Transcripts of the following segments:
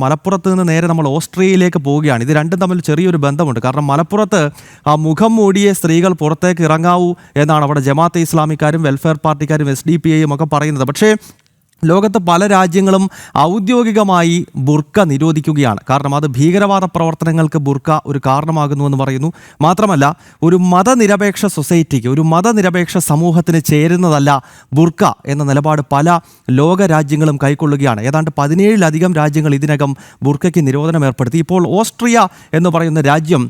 മലപ്പുറത്ത് നിന്ന് നേരെ നമ്മൾ ഓസ്ട്രിയയിലേക്ക് പോവുകയാണ്. ഇത് രണ്ടും തമ്മിൽ ചെറിയൊരു ബന്ധമുണ്ട്. കാരണം മലപ്പുറത്ത് മുഖം മൂടിയ സ്ത്രീകൾ പുറത്തേക്ക് ഇറങ്ങാവൂ എന്നാണ് അവിടെ ജമാഅത്തെ ഇസ്ലാമിക്കാരും വെൽഫെയർ പാർട്ടിക്കാരും SDPI ഒക്കെ പറയുന്നത്. പക്ഷേ ലോകത്ത് പല രാജ്യങ്ങളും ഔദ്യോഗികമായി ബുർക്ക നിരോധിക്കുകയാണ്. കാരണം അത് ഭീകരവാദ പ്രവർത്തനങ്ങൾക്ക് ബുർക്ക ഒരു കാരണമാകുന്നുവെന്ന് പറയുന്നു. മാത്രമല്ല, ഒരു മതനിരപേക്ഷ സൊസൈറ്റിക്ക്, ഒരു മതനിരപേക്ഷ സമൂഹത്തിന് ചേരുന്നതല്ല ബുർക്ക എന്ന നിലപാട് പല ലോക രാജ്യങ്ങളും കൈക്കൊള്ളുകയാണ്. ഏതാണ്ട് 17-ലധികം രാജ്യങ്ങൾ ഇതിനകം ബുർക്കയ്ക്ക് നിരോധനം ഏർപ്പെടുത്തി. ഇപ്പോൾ ഓസ്ട്രിയ എന്ന് പറയുന്ന രാജ്യം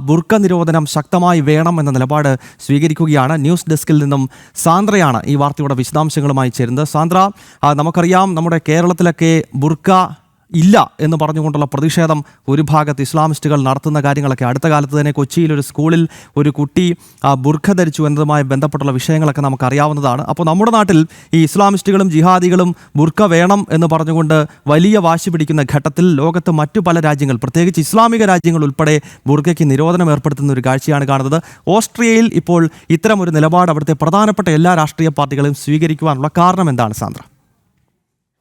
ബുർക്ക നിരോധനം ശക്തമായി വേണം എന്ന നിലപാട് സ്വീകരിക്കുകയാണ്. ന്യൂസ് ഡെസ്കിൽ നിന്നും സാന്ദ്രയാണ് ഈ വാർത്തയുടെ വിശദാംശങ്ങളുമായി ചേരുന്നത്. സാന്ദ്ര, നമുക്കറിയാം നമ്മുടെ കേരളത്തിലൊക്കെ ബുർക്ക ഇല്ല എന്ന് പറഞ്ഞുകൊണ്ടുള്ള പ്രതിഷേധം ഒരു ഭാഗത്ത് ഇസ്ലാമിസ്റ്റുകൾ നടത്തുന്ന കാര്യങ്ങളൊക്കെ അടുത്ത കാലത്ത് തന്നെ കൊച്ചിയിൽ ഒരു സ്കൂളിൽ ഒരു കുട്ടി ബുർഖ ധരിച്ചു എന്നതുമായി ബന്ധപ്പെട്ടുള്ള വിഷയങ്ങളൊക്കെ നമുക്കറിയാവുന്നതാണ്. അപ്പോൾ നമ്മുടെ നാട്ടിൽ ഈ ഇസ്ലാമിസ്റ്റുകളും ജിഹാദികളും ബുർക്ക വേണം എന്ന് പറഞ്ഞുകൊണ്ട് വലിയ വാശി പിടിക്കുന്ന ഘട്ടത്തിൽ ലോകത്ത് മറ്റു പല രാജ്യങ്ങൾ, പ്രത്യേകിച്ച് ഇസ്ലാമിക രാജ്യങ്ങൾ ഉൾപ്പെടെ ബുർക്കയ്ക്ക് നിരോധനം ഏർപ്പെടുത്തുന്ന ഒരു കാഴ്ചയാണ് കാണുന്നത്. ഓസ്ട്രിയയിൽ ഇപ്പോൾ ഇത്തരം ഒരു നിലപാട് അവിടുത്തെ പ്രധാനപ്പെട്ട എല്ലാ രാഷ്ട്രീയ പാർട്ടികളും സ്വീകരിക്കുവാനുള്ള കാരണം എന്താണ് സാന്ദ്ര?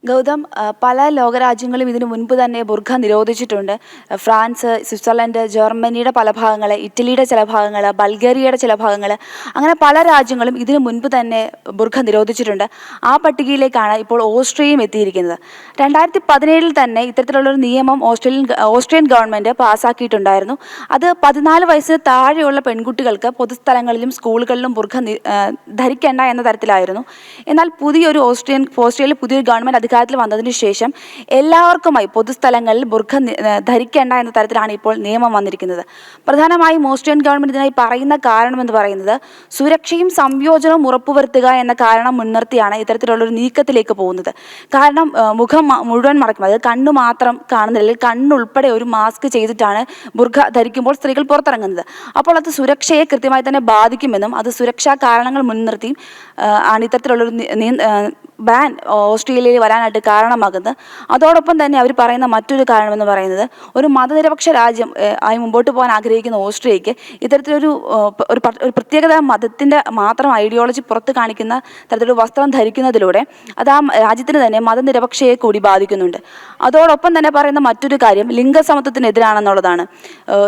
ഗൗതം, പല ലോകരാജ്യങ്ങളും ഇതിനു മുൻപ് തന്നെ ബുർഖ നിരോധിച്ചിട്ടുണ്ട്. ഫ്രാൻസ്, സ്വിറ്റ്സർലൻഡ്, ജർമ്മനിയുടെ പല ഭാഗങ്ങൾ, ഇറ്റലിയുടെ ചില ഭാഗങ്ങൾ, ബൾഗേറിയയുടെ ചില ഭാഗങ്ങൾ, അങ്ങനെ പല രാജ്യങ്ങളും ഇതിനു മുൻപ് തന്നെ ബുർഖ നിരോധിച്ചിട്ടുണ്ട്. ആ പട്ടികയിലേക്കാണ് ഇപ്പോൾ ഓസ്ട്രിയയും എത്തിയിരിക്കുന്നത്. 2017 തന്നെ ഇത്തരത്തിലുള്ളൊരു നിയമം ഓസ്ട്രിയൻ ഗവൺമെൻറ് പാസ്സാക്കിയിട്ടുണ്ടായിരുന്നു. അത് 14 വയസ്സിന് താഴെയുള്ള പെൺകുട്ടികൾക്ക് പൊതുസ്ഥലങ്ങളിലും സ്കൂളുകളിലും ബുർഖ ധരിക്കേണ്ട എന്ന തരത്തിലായിരുന്നു. എന്നാൽ ഓസ്ട്രിയയിൽ പുതിയൊരു ഗവൺമെൻറ് അധികാരത്തിൽ വന്നതിന് ശേഷം എല്ലാവർക്കുമായി പൊതുസ്ഥലങ്ങളിൽ ബുർഖ ധരിക്കേണ്ട എന്ന തരത്തിലാണ് ഇപ്പോൾ നിയമം വന്നിരിക്കുന്നത്. പ്രധാനമായും ഓസ്ട്രിയൻ ഗവൺമെൻറ് ഇതിനായി പറയുന്ന കാരണമെന്ന് പറയുന്നത് സുരക്ഷയും സംയോജനവും ഉറപ്പുവരുത്തുക എന്ന കാരണം മുൻനിർത്തിയാണ് ഇത്തരത്തിലുള്ളൊരു നീക്കത്തിലേക്ക് പോകുന്നത്. കാരണം മുഖം മുഴുവൻ മറയ്ക്കും, അത് കണ്ണു മാത്രം കാണുന്നില്ല, കണ്ണുൾപ്പെടെ ഒരു മാസ്ക് ചെയ്തിട്ടാണ് ബുർഖ ധരിക്കുമ്പോൾ സ്ത്രീകൾ പുറത്തിറങ്ങുന്നത്. അപ്പോൾ അത് സുരക്ഷയെ കൃത്യമായി തന്നെ ബാധിക്കുമെന്നും അത് സുരക്ഷാ കാരണങ്ങൾ മുൻനിർത്തിയും ആണ് ഇത്തരത്തിലുള്ളൊരു ബാൻ ഓസ്ട്രേലിയയിൽ വരാനായിട്ട് കാരണമാകുന്നത്. അതോടൊപ്പം തന്നെ അവർ പറയുന്ന മറ്റൊരു കാരണമെന്ന് പറയുന്നത് ഒരു മതനിരപേക്ഷ രാജ്യം ആയി മുമ്പോട്ട് പോകാൻ ആഗ്രഹിക്കുന്ന ഓസ്ട്രേലിയക്ക് ഇത്തരത്തിലൊരു പ്രത്യേകത മതത്തിൻ്റെ മാത്രം ഐഡിയോളജി പുറത്ത് കാണിക്കുന്ന തരത്തിലൊരു വസ്ത്രം ധരിക്കുന്നതിലൂടെ അത് ആ രാജ്യത്തിന് തന്നെ മതനിരപേക്ഷയെ കൂടി ബാധിക്കുന്നുണ്ട്. അതോടൊപ്പം തന്നെ പറയുന്ന മറ്റൊരു കാര്യം ലിംഗസമത്വത്തിനെതിരാണെന്നുള്ളതാണ്.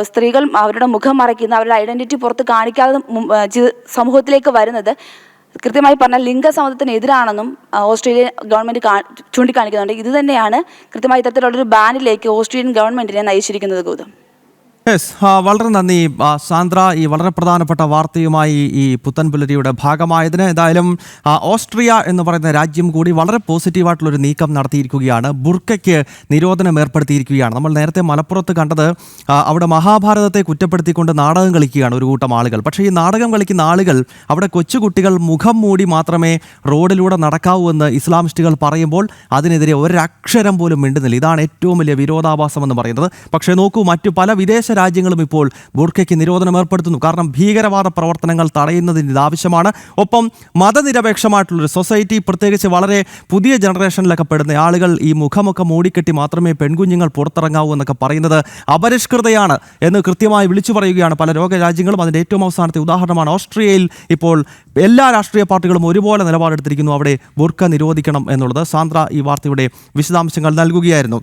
സ്ത്രീകൾ അവരുടെ മുഖം മറയ്ക്കുന്ന, അവരുടെ ഐഡൻറ്റിറ്റി പുറത്ത് കാണിക്കാതെ സമൂഹത്തിലേക്ക് വരുന്നത് കൃത്യമായി പറഞ്ഞാൽ ലിംഗസമത്വത്തിനെതിരാണെന്നും ഓസ്ട്രേലിയൻ ഗവൺമെൻറ് ചൂണ്ടിക്കാണിക്കുന്നുണ്ട്. ഇത് തന്നെയാണ് കൃത്യമായി ഇത്തരത്തിലുള്ളൊരു ബാനിലേക്ക് ഓസ്ട്രേലിയൻ ഗവൺമെൻറ്റിനെ നയിച്ചിരിക്കുന്നത്. ഗൗതം, വളരെ നന്ദി സാന്ദ്ര, ഈ വളരെ പ്രധാനപ്പെട്ട വാർത്തയുമായി ഈ പുത്തൻപുലരിയുടെ ഭാഗമായതിന്. ഏതായാലും ഓസ്ട്രിയ എന്ന് പറയുന്ന രാജ്യം കൂടി വളരെ പോസിറ്റീവായിട്ടുള്ളൊരു നീക്കം നടത്തിയിരിക്കുകയാണ്. ബുർക്കയ്ക്ക് നിരോധനം ഏർപ്പെടുത്തിയിരിക്കുകയാണ്. നമ്മൾ നേരത്തെ മലപ്പുറത്ത് കണ്ടത് അവിടെ മഹാഭാരതത്തെ കുറ്റപ്പെടുത്തിക്കൊണ്ട് നാടകം കളിക്കുകയാണ് ഒരു കൂട്ടം ആളുകൾ. പക്ഷേ ഈ നാടകം കളിക്കുന്ന ആളുകൾ അവിടെ കൊച്ചുകുട്ടികൾ മുഖം മൂടി മാത്രമേ റോഡിലൂടെ നടക്കാവൂ എന്ന് ഇസ്ലാമിസ്റ്റുകൾ പറയുമ്പോൾ അതിനെതിരെ ഒരക്ഷരം പോലും മിണ്ടുന്നില്ല. ഇതാണ് ഏറ്റവും വലിയ വിരോധാഭാസം എന്ന് പറയുന്നത്. പക്ഷേ നോക്കൂ, മറ്റു പല വിദേശ രാജ്യങ്ങളും ഇപ്പോൾ ബുർക്കയ്ക്ക് നിരോധനം ഏർപ്പെടുത്തുന്നു. കാരണം ഭീകരവാദ പ്രവർത്തനങ്ങൾ തടയുന്നതിന് ഇതാവശ്യമാണ്. ഒപ്പം മതനിരപേക്ഷമായിട്ടുള്ളൊരു സൊസൈറ്റി, പ്രത്യേകിച്ച് വളരെ പുതിയ ജനറേഷനിലൊക്കെ പെടുന്ന ആളുകൾ ഈ മുഖമൊക്കെ മൂടിക്കെട്ടി മാത്രമേ പെൺകുഞ്ഞുങ്ങൾ പുറത്തിറങ്ങാവൂ എന്നൊക്കെ പറയുന്നത് അപരിഷ്കൃതയാണ് എന്ന് കൃത്യമായി വിളിച്ചു പറയുകയാണ് പല ലോകരാജ്യങ്ങളും. അതിൻ്റെ ഏറ്റവും അവസാനത്തെ ഉദാഹരണമാണ് ഓസ്ട്രിയയിൽ ഇപ്പോൾ എല്ലാ രാഷ്ട്രീയ പാർട്ടികളും ഒരുപോലെ നിലപാടെടുത്തിരിക്കുന്നു. അവിടെ ബുർക്ക നിരോധിക്കണം എന്നുള്ളത്. സാന്ദ്ര ഈ വാർത്തയുടെ വിശദാംശങ്ങൾ നൽകുകയായിരുന്നു.